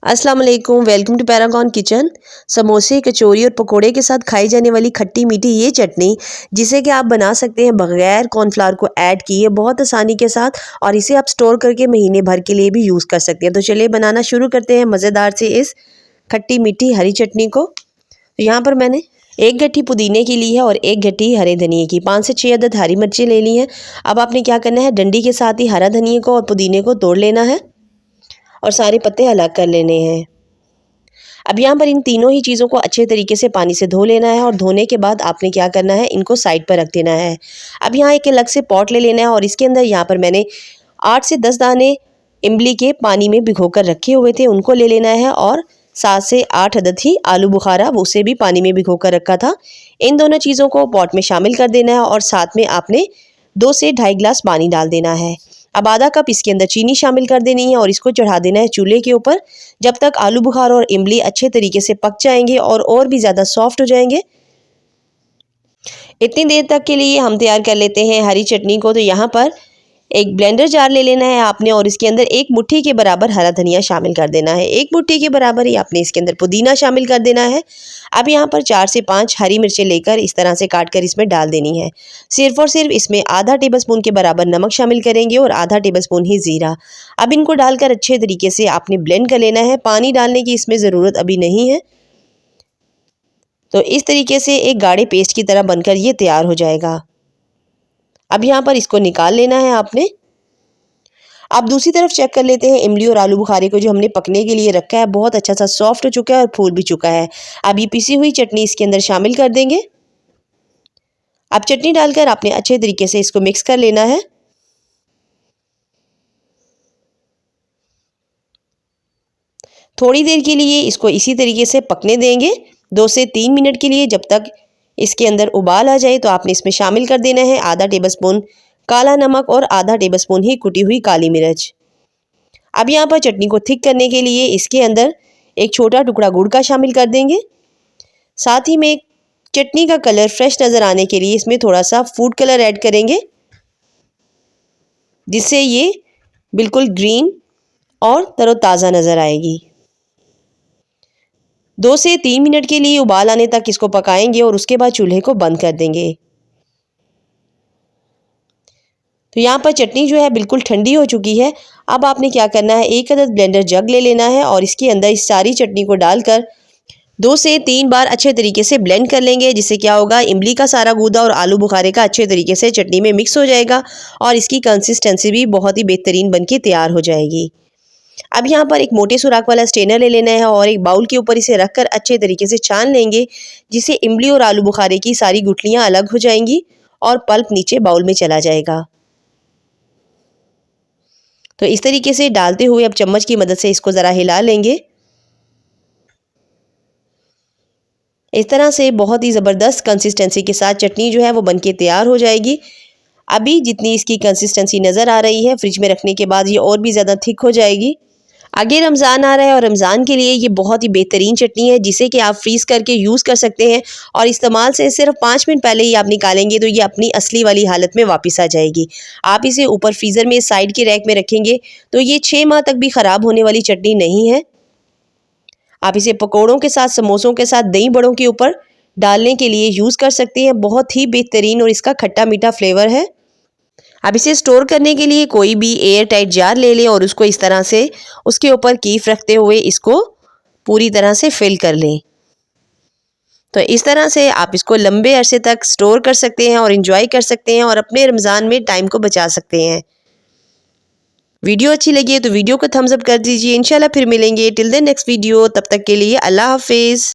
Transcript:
अस्सलाम वालेकुम, welcome to Paragon kitchen. समोसे, कचौरी और पकोड़े के साथ खाई जाने वाली खट्टी मीठी ये चटनी, जिसे कि आप बना सकते हैं बगैर कॉर्नफ्लावर को ऐड किए बहुत आसानी के साथ, और इसे आप स्टोर करके महीने भर के लिए भी यूज़ कर सकते हैं। तो चलिए बनाना शुरू करते हैं मज़ेदार से इस खट्टी मीठी हरी चटनी को। तो यहाँ पर मैंने एक गट्ठी पुदीने की ली है और एक गट्ठी हरे धनिए की, 5 से 6 अदद हरी मिर्चें ले ली हैं। अब आपने क्या करना है, डंडी के साथ ही हरा धनिए को और पुदीने को तोड़ लेना है और सारे पत्ते अलग कर लेने हैं। अब यहाँ पर इन तीनों ही चीज़ों को अच्छे तरीके से पानी से धो लेना है और धोने के बाद आपने क्या करना है, इनको साइड पर रख देना है। अब यहाँ एक अलग से पॉट ले लेना है और इसके अंदर यहाँ पर मैंने 8 से 10 दाने इमली के पानी में भिगोकर रखे हुए थे, उनको ले लेना है, और 7 से 8 अदद ही आलू बुखारा, उसे भी पानी में भिगोकर रखा था। इन दोनों चीज़ों को पॉट में शामिल कर देना है और साथ में आपने 2 से 2.5 गिलास पानी डाल देना है। अब आधा कप इसके अंदर चीनी शामिल कर देनी है और इसको चढ़ा देना है चूल्हे के ऊपर, जब तक आलू बुखारा और इमली अच्छे तरीके से पक जाएंगे और भी ज़्यादा सॉफ्ट हो जाएंगे। इतनी देर तक के लिए हम तैयार कर लेते हैं हरी चटनी को। तो यहाँ पर एक ब्लेंडर जार ले लेना है आपने और इसके अंदर 1 मुट्ठी के बराबर हरा धनिया शामिल कर देना है। 1 मुट्ठी के बराबर ही आपने इसके अंदर पुदीना शामिल कर देना है। अब यहाँ पर 4 से 5 हरी मिर्चें लेकर इस तरह से काट कर इसमें डाल देनी है। सिर्फ और सिर्फ इसमें आधा टेबलस्पून के बराबर नमक शामिल करेंगे और आधा टेबलस्पून ही ज़ीरा। अब इनको डालकर अच्छे तरीके से आपने ब्लेंड कर लेना है। पानी डालने की इसमें ज़रूरत अभी नहीं है। तो इस तरीके से एक गाढ़े पेस्ट की तरह बनकर ये तैयार हो जाएगा। अब यहाँ पर इसको निकाल लेना है आपने। अब दूसरी तरफ चेक कर लेते हैं इमली और आलू बुखारे को, जो हमने पकने के लिए रखा है, बहुत अच्छा सा सॉफ्ट हो चुका है और फूल भी चुका है। अब ये पिसी हुई चटनी इसके अंदर शामिल कर देंगे। अब चटनी डालकर आपने अच्छे तरीके से इसको मिक्स कर लेना है। थोड़ी देर के लिए इसको इसी तरीके से पकने देंगे, 2 से 3 मिनट के लिए, जब तक इसके अंदर उबाल आ जाए। तो आपने इसमें शामिल कर देना है आधा टेबलस्पून काला नमक और आधा टेबलस्पून ही कुटी हुई काली मिर्च। अब यहाँ पर चटनी को थिक करने के लिए इसके अंदर एक छोटा टुकड़ा गुड़ का शामिल कर देंगे। साथ ही में चटनी का कलर फ्रेश नज़र आने के लिए इसमें थोड़ा सा फूड कलर ऐड करेंगे, जिससे ये बिल्कुल ग्रीन और तरोताज़ा नज़र आएगी। 2 से 3 मिनट के लिए उबाल आने तक इसको पकाएंगे और उसके बाद चूल्हे को बंद कर देंगे। तो यहाँ पर चटनी जो है बिल्कुल ठंडी हो चुकी है। अब आपने क्या करना है, 1 अदद ब्लेंडर जग ले लेना है और इसके अंदर इस सारी चटनी को डालकर 2 से 3 बार अच्छे तरीके से ब्लेंड कर लेंगे, जिससे क्या होगा, इमली का सारा गूदा और आलू बुखारे का अच्छे तरीके से चटनी में मिक्स हो जाएगा और इसकी कंसिस्टेंसी भी बहुत ही बेहतरीन बनके तैयार हो जाएगी। अब यहाँ पर एक मोटे सुराख वाला स्ट्रेनर ले लेना है और एक बाउल के ऊपर इसे रखकर अच्छे तरीके से छान लेंगे, जिससे इमली और आलू बुखारे की सारी गुठलियाँ अलग हो जाएंगी और पल्प नीचे बाउल में चला जाएगा। तो इस तरीके से डालते हुए अब चम्मच की मदद से इसको ज़रा हिला लेंगे। इस तरह से बहुत ही ज़बरदस्त कंसिस्टेंसी के साथ चटनी जो है वो बनके तैयार हो जाएगी। अभी जितनी इसकी कंसिस्टेंसी नज़र आ रही है, फ्रिज में रखने के बाद ये और भी ज़्यादा थिक हो जाएगी। आगे रमज़ान आ रहा है और रमज़ान के लिए ये बहुत ही बेहतरीन चटनी है, जिसे कि आप फ्रीज़ करके यूज़ कर सकते हैं और इस्तेमाल से सिर्फ 5 मिनट पहले ही आप निकालेंगे तो ये अपनी असली वाली हालत में वापस आ जाएगी। आप इसे ऊपर फ्रीज़र में साइड के रैक में रखेंगे तो ये 6 माह तक भी ख़राब होने वाली चटनी नहीं है। आप इसे पकौड़ों के साथ, समोसों के साथ, दही बड़ों के ऊपर डालने के लिए यूज़ कर सकते हैं। बहुत ही बेहतरीन और इसका खट्टा मीठा फ्लेवर है। अब इसे स्टोर करने के लिए कोई भी एयर टाइट जार ले लें और उसको इस तरह से उसके ऊपर कीफ रखते हुए इसको पूरी तरह से फिल कर लें। तो इस तरह से आप इसको लंबे अरसे तक स्टोर कर सकते हैं और एंजॉय कर सकते हैं और अपने रमज़ान में टाइम को बचा सकते हैं। वीडियो अच्छी लगी है तो वीडियो को थम्स अप कर दीजिए। इंशाल्लाह फिर मिलेंगे। टिल द नेक्स्ट वीडियो, तब तक के लिए अल्लाह हाफिज़।